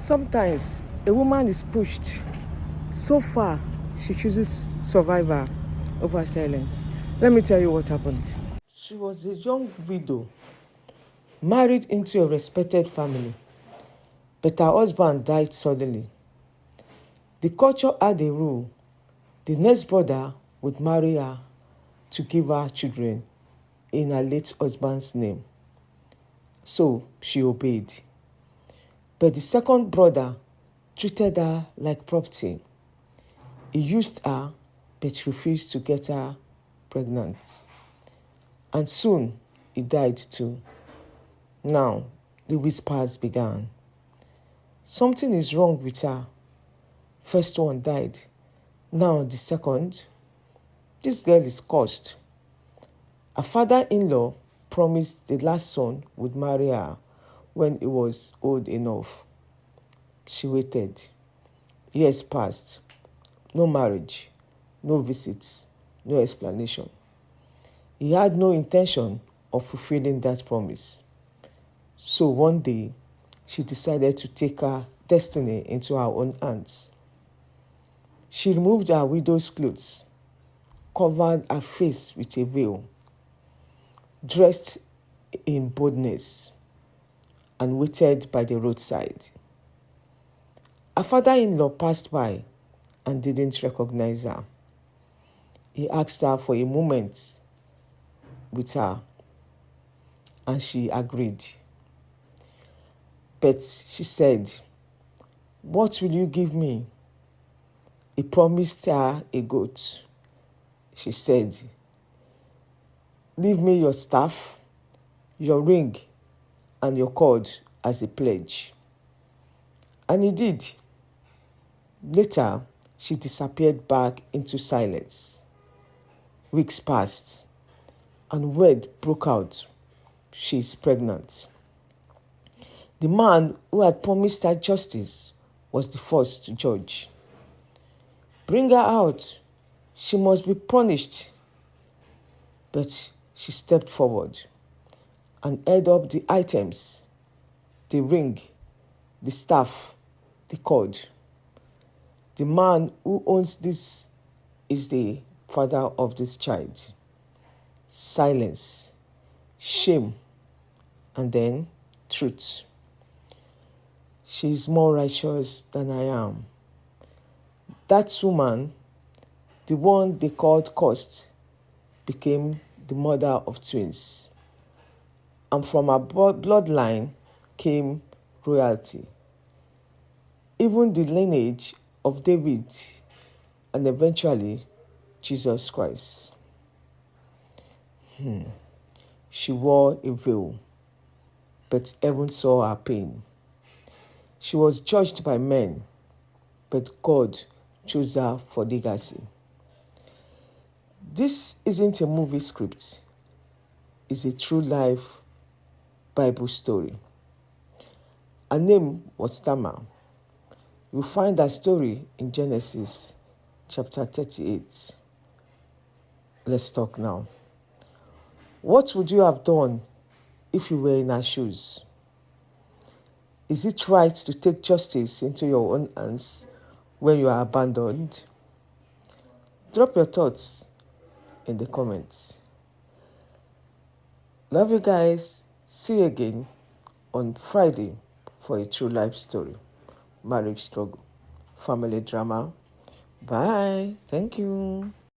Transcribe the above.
Sometimes a woman is pushed so far she chooses survival over silence. Let me tell you what happened. She was a young widow, married into a respected family, but her husband died suddenly. The culture had a rule: the next brother would marry her to give her children in her late husband's name. So she obeyed. But the second brother treated her like property. He used her but refused to get her pregnant. And soon he died too. Now the whispers began. Something is wrong with her. First one died. Now the second. This girl is cursed. Her father-in-law promised the last son would marry her when he was old enough. She waited. Years passed. No marriage, no visits, no explanation. He had no intention of fulfilling that promise. So one day, she decided to take her destiny into her own hands. She removed her widow's clothes, covered her face with a veil, dressed in boldness, and waited by the roadside. Her father-in-law passed by and didn't recognize her. He asked her for a moment with her, and she agreed. But she said, "What will you give me?" He promised her a goat. She said, "Leave me your staff, your ring, and your cord as a pledge." And he did. Later, she disappeared back into silence. Weeks passed, and word broke out: she is pregnant. The man who had promised her justice was the first to judge. "Bring her out. She must be punished." But she stepped forward and held up the items: the ring, the staff, the cord. "The man who owns this is the father of this child." Silence, shame, and then truth. "She is more righteous than I am." That woman, the one they called cursed, became the mother of twins. And from her bloodline came royalty, even the lineage of David, and eventually Jesus Christ. She wore a veil, but heaven saw her pain. She was judged by men, but God chose her for legacy. This isn't a movie script. It's a true life Bible story. Her name was Tamar. You'll find that story in Genesis chapter 38. Let's talk now. What would you have done if you were in her shoes? Is it right to take justice into your own hands when you are abandoned? Drop your thoughts in the comments. Love you guys. See you again on Friday for a true life story, marriage struggle, family drama. Bye. Thank you.